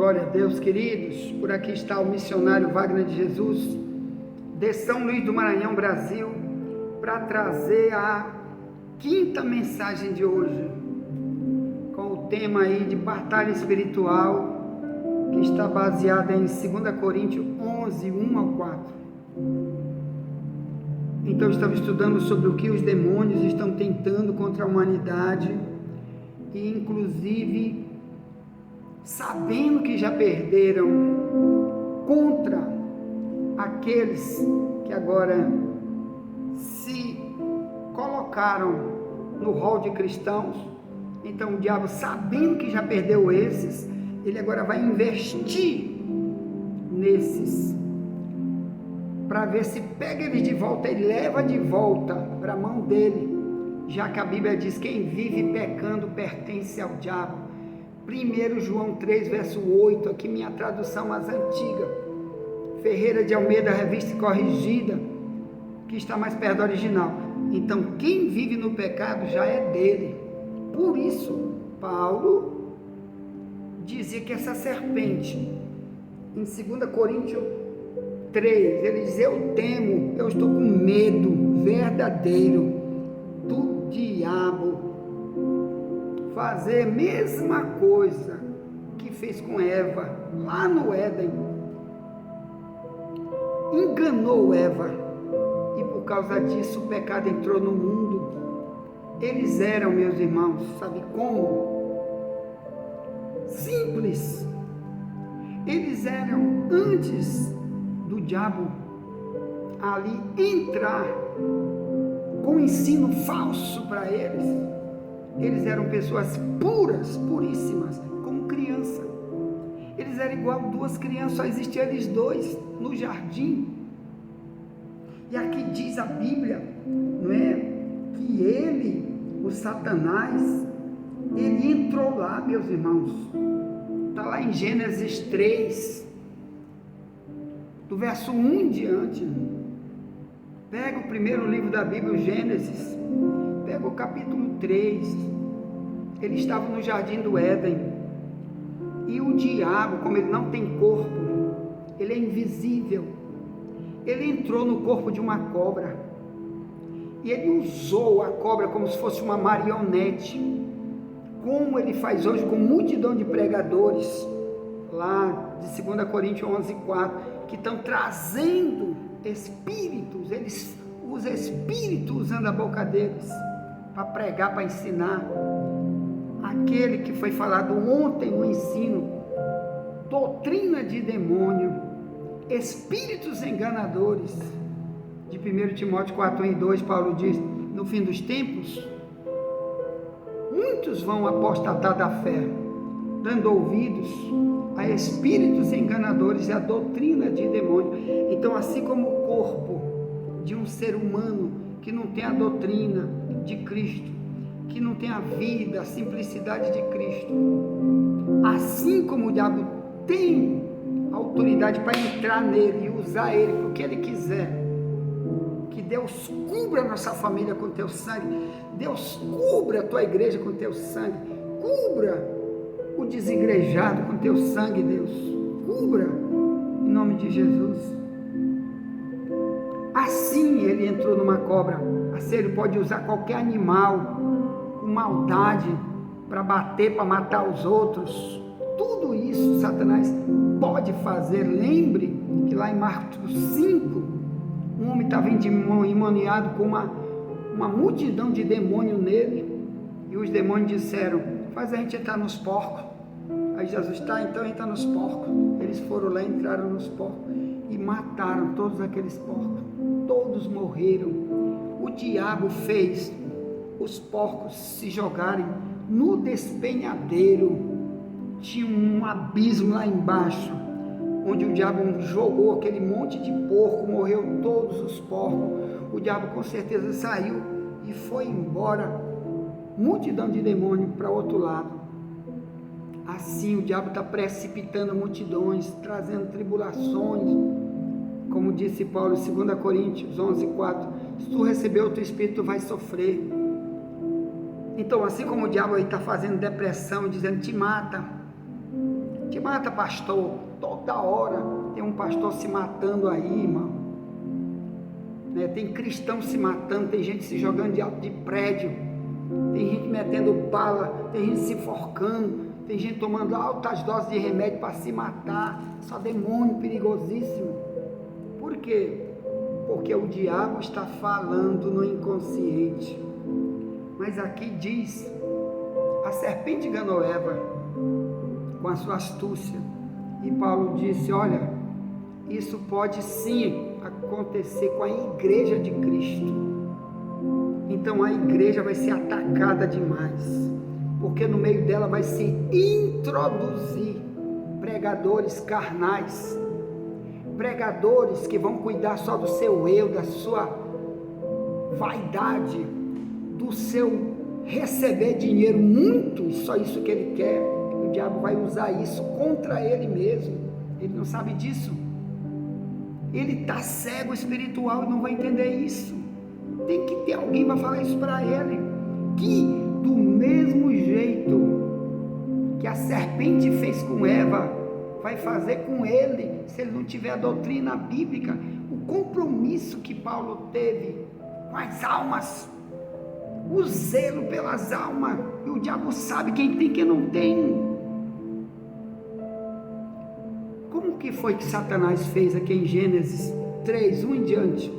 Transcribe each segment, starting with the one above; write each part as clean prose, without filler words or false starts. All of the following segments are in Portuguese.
Glória a Deus, queridos. Por aqui está o missionário Wagner de Jesus, de São Luís do Maranhão, Brasil, para trazer a quinta mensagem de hoje, com o tema aí de batalha espiritual, que está baseada em 2 Coríntios 11, 1 ao 4. Então estamos estudando sobre o que os demônios estão tentando contra a humanidade, e inclusive sabendo que já perderam contra aqueles que agora se colocaram no rol de cristãos. Então o diabo, sabendo que já perdeu esses, ele agora vai investir nesses, para ver se pega eles de volta e leva de volta para a mão dele, já que a Bíblia diz: quem vive pecando pertence ao diabo. 1 João 3, verso 8, aqui minha tradução mais antiga, Ferreira de Almeida, revista corrigida, que está mais perto do original. Então, quem vive no pecado já é dele. Por isso, Paulo dizia que essa serpente, em 2 Coríntios 3, ele diz: eu temo, eu estou com medo verdadeiro do diabo fazer a mesma coisa que fez com Eva lá no Éden. Enganou Eva, e por causa disso o pecado entrou no mundo. Eles eram, meus irmãos, sabe como? Simples. Eles eram, antes do diabo ali entrar com ensino falso para eles, eles eram pessoas puras, puríssimas, como criança. Eles eram igual duas crianças, só existiam eles dois no jardim. E aqui diz a Bíblia, não é, que ele, o Satanás, ele entrou lá, meus irmãos. Está lá em Gênesis 3, do verso 1 em diante. Pega o primeiro livro da Bíblia, o Gênesis, pega o capítulo 3, ele estava no jardim do Éden, e o diabo, como ele não tem corpo, ele é invisível, ele entrou no corpo de uma cobra, e ele usou a cobra como se fosse uma marionete, como ele faz hoje com multidão de pregadores, lá de 2 Coríntios 11, 4, que estão trazendo espíritos, os espíritos usando a boca deles, para pregar, para ensinar. Aquele que foi falado ontem no ensino, doutrina de demônio, espíritos enganadores, de 1 Timóteo 4, 1 e 2, Paulo diz: no fim dos tempos, muitos vão apostatar da fé, dando ouvidos a espíritos enganadores e a doutrina de demônio. Então, assim como o corpo de um ser humano que não tem a doutrina de Cristo, que não tem a vida, a simplicidade de Cristo, assim como o diabo tem autoridade para entrar nele e usar ele para o que ele quiser, que Deus cubra a nossa família com teu sangue, Deus cubra a tua igreja com teu sangue, cubra o desigrejado com teu sangue, Deus, cubra, em nome de Jesus. Assim ele entrou numa cobra, assim ele pode usar qualquer animal com maldade para bater, para matar os outros. Tudo isso Satanás pode fazer. Lembre que lá em Marcos 5, um homem estava endemoniado com uma multidão de demônios nele, e os demônios disseram: faz a gente entrar nos porcos. Aí Jesus está, então entra nos porcos. Eles foram lá, entraram nos porcos e mataram todos aqueles porcos, todos morreram. O diabo fez os porcos se jogarem no despenhadeiro. Tinha um abismo lá embaixo, onde o diabo jogou aquele monte de porco, morreu todos os porcos. O diabo com certeza saiu e foi embora, multidão de demônios para o outro lado. Assim o diabo está precipitando multidões, trazendo tribulações, como disse Paulo em 2 Coríntios 11, 4, se tu receber o teu espírito, tu vai sofrer. Então, assim como o diabo está fazendo depressão, dizendo: te mata, Te mata, pastor. Toda hora tem um pastor se matando aí, irmão. Né? Tem cristão se matando, tem gente se jogando de alto de prédio, tem gente metendo bala, tem gente se enforcando, tem gente tomando altas doses de remédio para se matar. Só demônio perigosíssimo. Por quê? Porque o diabo está falando no inconsciente. Mas aqui diz, a serpente enganou Eva com a sua astúcia, e Paulo disse, olha, isso pode sim acontecer com a igreja de Cristo. Então a igreja vai ser atacada demais, porque no meio dela vai se introduzir pregadores carnais, pregadores que vão cuidar só do seu eu, da sua vaidade, do seu receber dinheiro muito, só isso que ele quer. O diabo vai usar isso contra ele mesmo. Ele não sabe disso. Ele está cego espiritual e não vai entender isso. Tem que ter alguém para falar isso para ele, que do mesmo jeito que a serpente fez com Eva, vai fazer com ele, se ele não tiver a doutrina bíblica, o compromisso que Paulo teve com as almas, o zelo pelas almas, e o diabo sabe quem tem e quem não tem. Como que foi que Satanás fez aqui em Gênesis 3, 1 em diante?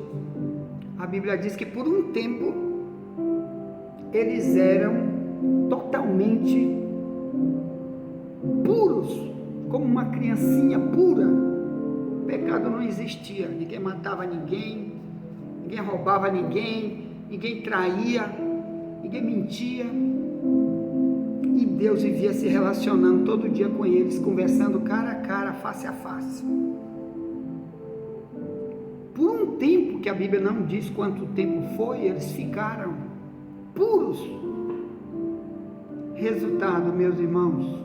A Bíblia diz que por um tempo eles eram totalmente puros, como uma criancinha pura. O pecado não existia, ninguém matava ninguém, ninguém roubava ninguém, ninguém traía, ninguém mentia, e Deus vivia se relacionando todo dia com eles, conversando cara a cara, face a face. Por um tempo, que a Bíblia não diz quanto tempo foi, eles ficaram puros. Resultado, meus irmãos,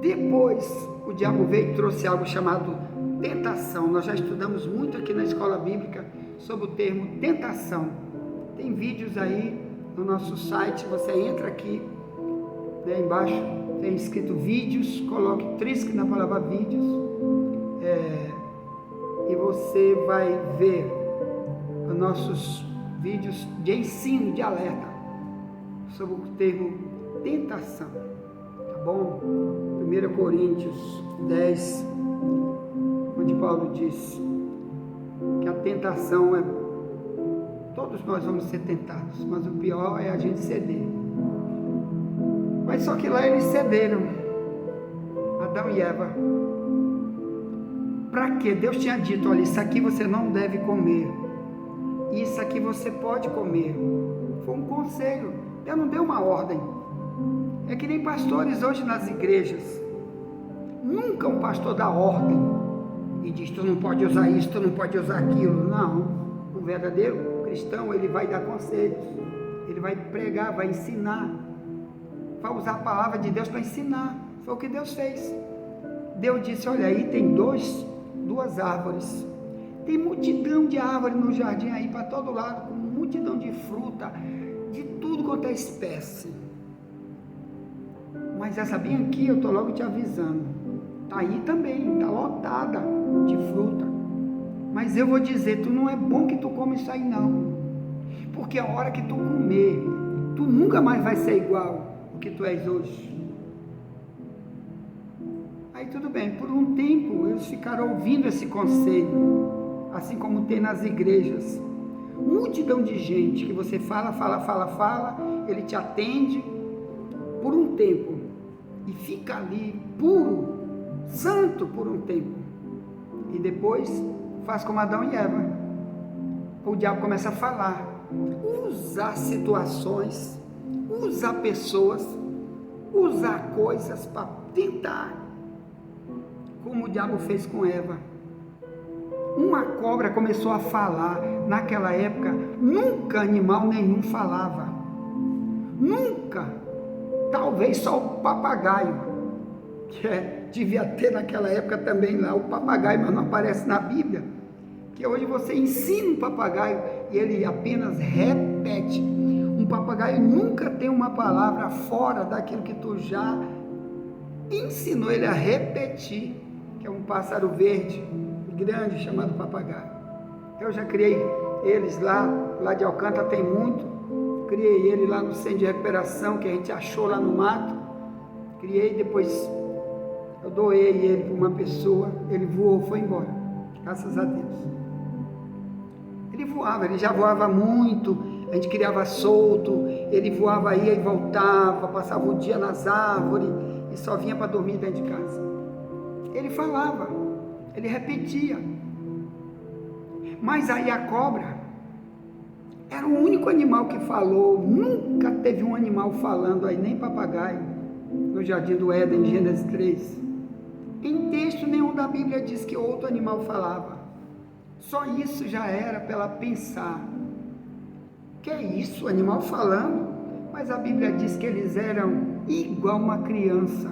depois o diabo veio e trouxe algo chamado tentação. Nós já estudamos muito aqui na escola bíblica sobre o termo tentação. Tem vídeos aí no nosso site, você entra aqui, né, embaixo tem escrito vídeos, coloque trisque na palavra vídeos, e você vai ver os nossos vídeos de ensino, de alerta sobre o termo tentação, tá bom? 1 Coríntios 10, onde Paulo diz que a tentação é, todos nós vamos ser tentados, mas o pior é a gente ceder. Mas só que lá eles cederam, Adão e Eva. Para quê? Deus tinha dito, olha, isso aqui você não deve comer, isso aqui você pode comer. Foi um conselho, Deus não deu uma ordem. É que nem pastores hoje nas igrejas, nunca um pastor dá ordem e diz, tu não pode usar isso, tu não pode usar aquilo. Não, o verdadeiro cristão, ele vai dar conselhos, ele vai pregar, vai ensinar, vai usar a palavra de Deus para ensinar. Foi o que Deus fez. Deus disse, olha, aí tem duas árvores, tem multidão de árvores no jardim aí para todo lado, com multidão de fruta, de tudo quanto é espécie, mas essa bem aqui, eu estou logo te avisando, está aí também, está lotada de fruta, mas eu vou dizer, tu não é bom que tu come isso aí não, porque a hora que tu comer, tu nunca mais vai ser igual o que tu és hoje. Aí tudo bem, por um tempo eles ficaram ouvindo esse conselho, assim como tem nas igrejas, multidão de gente que você fala, ele te atende por um tempo e fica ali puro, santo por um tempo, e depois faz como Adão e Eva. O diabo começa a falar, usar situações, usar pessoas, usar coisas para tentar, como o diabo fez com Eva. Uma cobra começou a falar. Naquela época nunca animal nenhum falava, nunca, talvez só o papagaio, que devia ter naquela época também lá o papagaio, mas não aparece na Bíblia, que hoje você ensina um papagaio e ele apenas repete. Um papagaio nunca tem uma palavra fora daquilo que tu já ensinou ele a repetir, que é um pássaro verde, grande, chamado papagaio. Eu já criei eles lá de Alcântara tem muito, criei ele lá no centro de recuperação, que a gente achou lá no mato, criei, depois eu doei ele para uma pessoa, ele voou, foi embora, graças a Deus. Ele voava, ele já voava muito, a gente criava solto, ele voava, ia e voltava, passava o dia nas árvores, e só vinha para dormir dentro de casa. Ele falava, ele repetia, mas aí a cobra era o único animal que falou, nunca teve um animal falando aí, nem papagaio, no Jardim do Éden, em Gênesis 3. Em texto nenhum da Bíblia diz que outro animal falava, só isso já era para ela pensar, que é isso, animal falando? Mas a Bíblia diz que eles eram igual uma criança,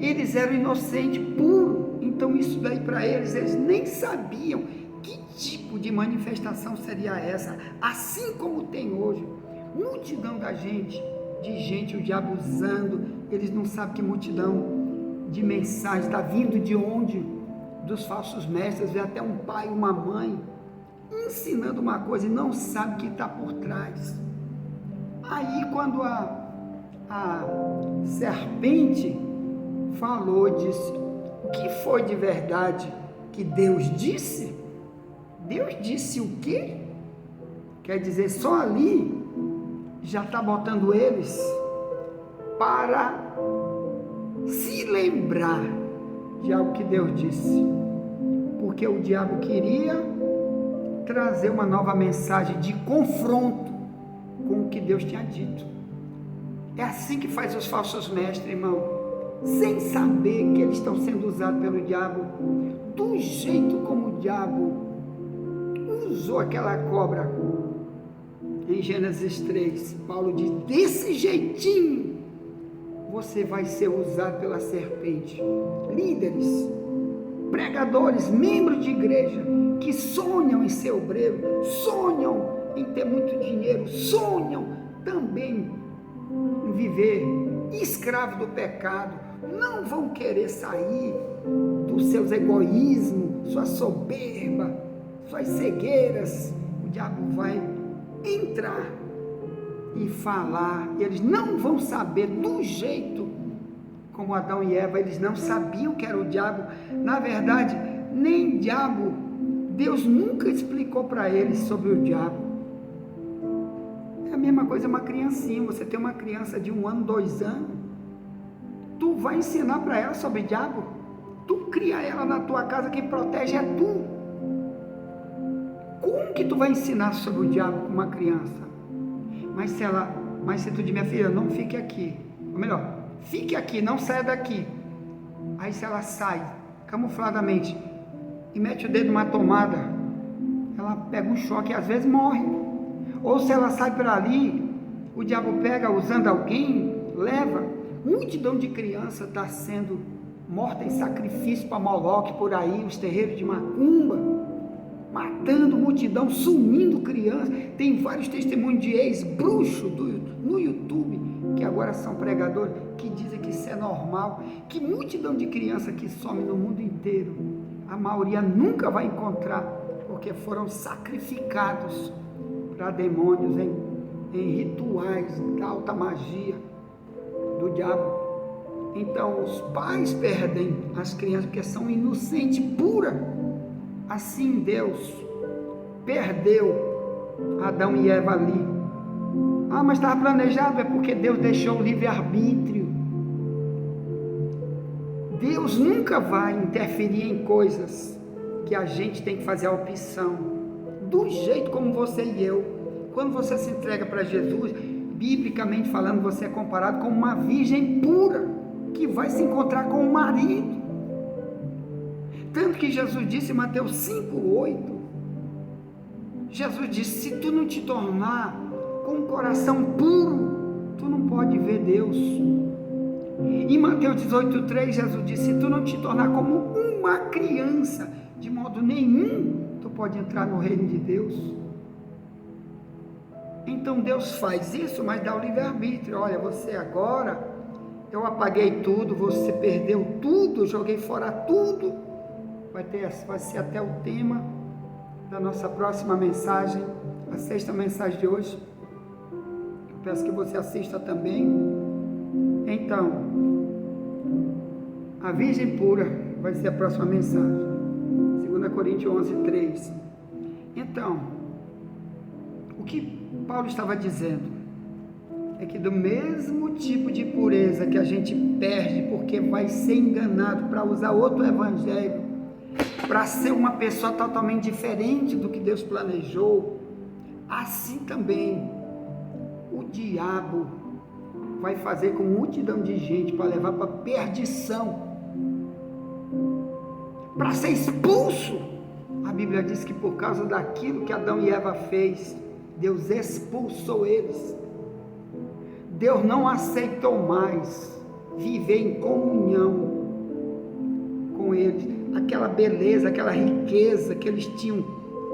eles eram inocentes, puros. Então isso daí para eles nem sabiam que tipo de manifestação seria essa, assim como tem hoje, multidão de gente, o diabo usando, eles não sabem que multidão de mensagens, está vindo de onde? Dos falsos mestres, vê até um pai, uma mãe, ensinando uma coisa e não sabe o que está por trás. Aí quando a serpente falou, disse, o que foi de verdade que Deus disse? Deus disse o quê? Quer dizer, só ali já está botando eles para se lembrar de algo que Deus disse, porque o diabo queria trazer uma nova mensagem de confronto com o que Deus tinha dito. É assim que faz os falsos mestres, irmão, sem saber que eles estão sendo usados pelo diabo, do jeito como o diabo usou aquela cobra em Gênesis 3. Paulo diz, desse jeitinho você vai ser usado pela serpente. Líderes, pregadores, membros de igreja que sonham em ser obreiro, sonham em ter muito dinheiro, sonham também em viver escravo do pecado, não vão querer sair dos seus egoísmos, sua soberba, suas cegueiras. O diabo vai entrar e falar, e eles não vão saber do jeito como Adão e Eva, eles não sabiam que era o diabo. Na verdade, nem diabo, Deus nunca explicou para eles sobre o diabo. É a mesma coisa uma criancinha, você tem uma criança de 1 ano, 2 anos, tu vai ensinar para ela sobre o diabo? Tu cria ela na tua casa, quem protege é tu. Como que tu vai ensinar sobre o diabo para uma criança? Mas se tu diz, minha filha, não fique aqui, ou melhor, fique aqui, não saia daqui. Aí se ela sai camufladamente e mete o dedo numa tomada, ela pega um choque e às vezes morre. Ou se ela sai para ali, o diabo pega usando alguém, leva. Multidão de crianças está sendo morta em sacrifício para Moloque por aí, os terreiros de macumba, matando multidão, sumindo crianças. Tem vários testemunhos de ex-bruxos no YouTube, que agora são pregadores, que dizem que isso é normal, que multidão de crianças que some no mundo inteiro, a maioria nunca vai encontrar, porque foram sacrificados para demônios em rituais da alta magia do diabo. Então os pais perdem as crianças porque são inocentes, puras. Assim Deus perdeu Adão e Eva ali. Mas estava planejado, é porque Deus deixou o livre-arbítrio. Deus nunca vai interferir em coisas que a gente tem que fazer a opção, do jeito como você e eu. Quando você se entrega para Jesus, biblicamente falando, você é comparado com uma virgem pura, que vai se encontrar com o marido. Tanto que Jesus disse em Mateus 5:8, Jesus disse, se tu não te tornar com um coração puro, tu não pode ver Deus. Em Mateus 18:3, Jesus disse, se tu não te tornar como uma criança, de modo nenhum, tu pode entrar no reino de Deus. Então Deus faz isso, mas dá o livre-arbítrio. Olha, você agora eu apaguei tudo, você perdeu tudo, joguei fora tudo. Vai ser até o tema da nossa próxima mensagem, a 6ª mensagem de hoje. Eu peço que você assista também. Então, a Virgem Pura vai ser a próxima mensagem, 2 Coríntios 11:3. Então, o que Paulo estava dizendo é que do mesmo tipo de pureza que a gente perde porque vai ser enganado para usar outro evangelho, para ser uma pessoa totalmente diferente do que Deus planejou, assim também o diabo vai fazer com multidão de gente para levar para perdição, para ser expulso. A Bíblia diz que por causa daquilo que Adão e Eva fez, Deus expulsou eles. Deus não aceitou mais viver em comunhão com eles. Aquela beleza, aquela riqueza que eles tinham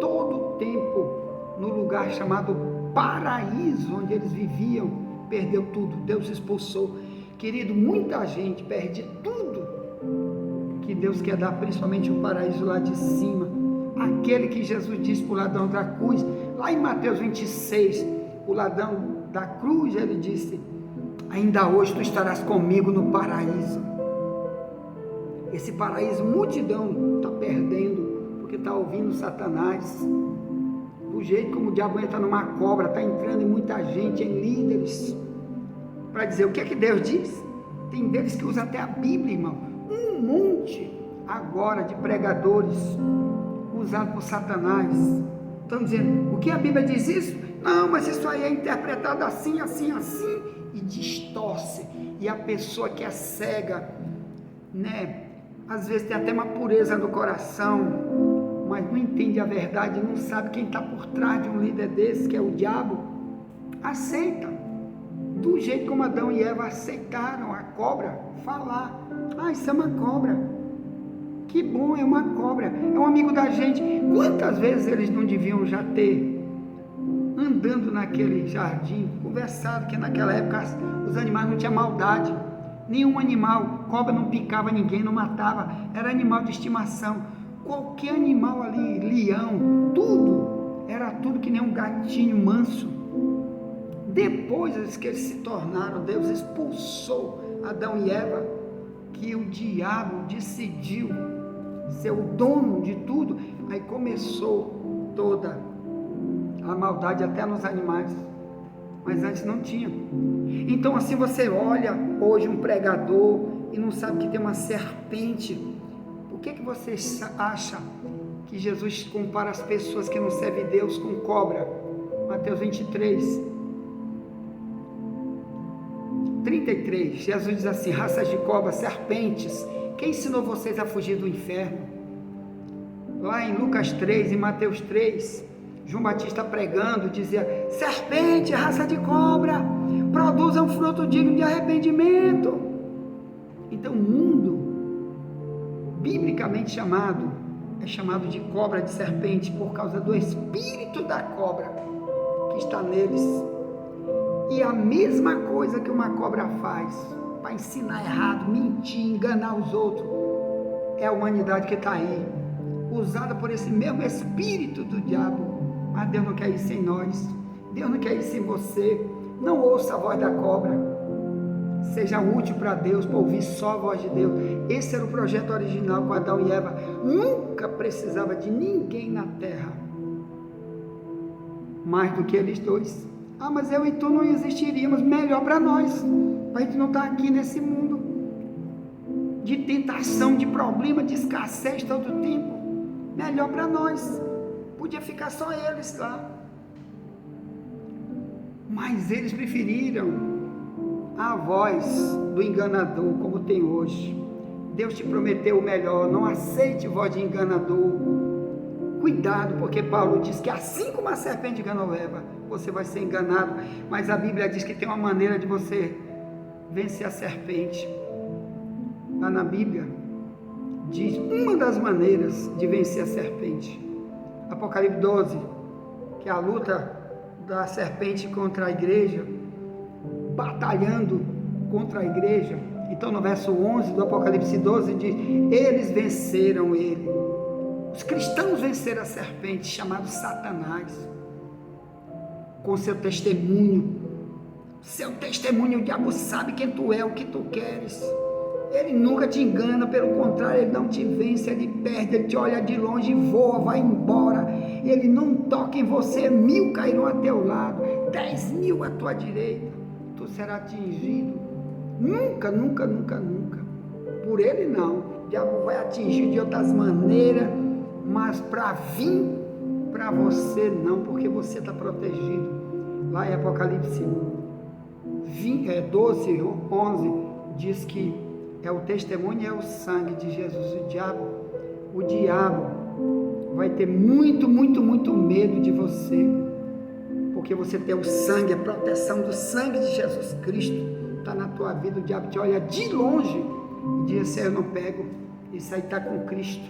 todo o tempo no lugar chamado paraíso, onde eles viviam, perdeu tudo. Deus expulsou. Querido, muita gente perde tudo que Deus quer dar, principalmente o paraíso lá de cima. Aquele que Jesus disse para o ladrão da cruz, lá em Mateus 26, o ladrão da cruz, ele disse: ainda hoje tu estarás comigo no paraíso. Esse paraíso, multidão está perdendo, porque está ouvindo Satanás. Do jeito como o diabo entra numa cobra, está entrando em muita gente, em líderes, para dizer o que é que Deus diz. Tem deles que usam até a Bíblia, irmão. Um monte agora de pregadores usados por Satanás estão dizendo: o que a Bíblia diz isso? Não, mas isso aí é interpretado assim, assim, assim, e distorce. E a pessoa que é cega, né, às vezes tem até uma pureza no coração, mas não entende a verdade, não sabe quem está por trás de um líder desse, que é o diabo, aceita, do jeito como Adão e Eva aceitaram a cobra falar: ah, isso é uma cobra, que bom, é uma cobra, é um amigo da gente. Quantas vezes eles não deviam já ter, andando naquele jardim, conversado que naquela época os animais não tinham maldade, nenhum animal, cobra não picava ninguém, não matava, era animal de estimação, qualquer animal ali, leão, tudo, era tudo que nem um gatinho manso. Depois que eles se tornaram, Deus expulsou Adão e Eva, que o diabo decidiu ser o dono de tudo, aí começou toda a maldade até nos animais, mas antes não tinha. Então, assim, você olha hoje um pregador e não sabe que tem uma serpente. Por que você acha que Jesus compara as pessoas que não servem Deus com cobra? Mateus 23:33, Jesus diz assim: raças de cobras, serpentes, quem ensinou vocês a fugir do inferno? Lá em Lucas 3, em Mateus 3, João Batista pregando, dizia: serpente, raça de cobra, produza um fruto digno de arrependimento. Então o mundo, biblicamente chamado, é chamado de cobra, de serpente, por causa do espírito da cobra que está neles. E a mesma coisa que uma cobra faz, para ensinar errado, mentir, enganar os outros, é a humanidade que está aí, usada por esse mesmo espírito do diabo. Mas Deus não quer isso em nós, Deus não quer isso em você. Não ouça a voz da cobra, seja útil para Deus, para ouvir só a voz de Deus. Esse era o projeto original com Adão e Eva. Nunca precisava de ninguém na terra mais do que eles dois. Ah, mas eu e tu não existiríamos. Melhor para nós, para a gente não estar aqui nesse mundo de tentação, de problema, de escassez todo o tempo. Melhor para nós, podia ficar só eles lá, mas eles preferiram a voz do enganador, como tem hoje. Deus te prometeu o melhor, não aceite voz de enganador. Cuidado, porque Paulo diz que assim como a serpente enganou Eva, você vai ser enganado. Mas a Bíblia diz que tem uma maneira de você vencer a serpente. Lá na Bíblia diz uma das maneiras de vencer a serpente. Apocalipse 12, que é a luta da serpente contra a igreja, batalhando contra a igreja. Então no verso 11 do Apocalipse 12 diz: eles venceram ele. Os cristãos venceram a serpente, chamado Satanás, com seu testemunho. Seu testemunho, o diabo sabe quem tu é, o que tu queres. Ele nunca te engana, pelo contrário, ele não te vence, ele perde, ele te olha de longe e voa, vai embora. Ele não toca em você, 1000 cairão a teu lado, 10.000 à tua direita, tu será atingido. Nunca, nunca, nunca, nunca. Por ele não. O diabo vai atingir de outras maneiras, mas para vir para você não, porque você está protegido. Lá em Apocalipse 12, 11, diz que é o testemunho e é o sangue de Jesus. O diabo vai ter muito, muito, muito medo de você, porque você tem o sangue, a proteção do sangue de Jesus Cristo está na tua vida. O diabo te olha de longe e diz: esse aí eu não pego, esse aí está com Cristo,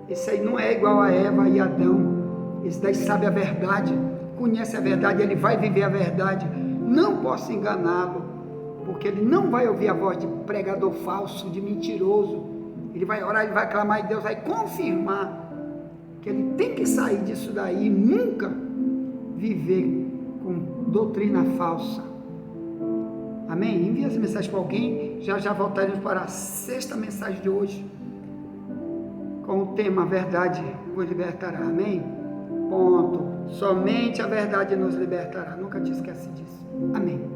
esse aí não é igual a Eva e Adão, esse daí sabe a verdade, conhece a verdade, ele vai viver a verdade, não posso enganá-lo, porque ele não vai ouvir a voz de pregador falso, de mentiroso. Ele vai orar, ele vai clamar e Deus vai confirmar que ele tem que sair disso daí, nunca viver com doutrina falsa. Amém? Envie essa mensagem para alguém. Já voltaremos para a 6ª mensagem de hoje, com o tema: a verdade vos libertará. Amém? Ponto. Somente a verdade nos libertará. Nunca te esquece disso. Amém.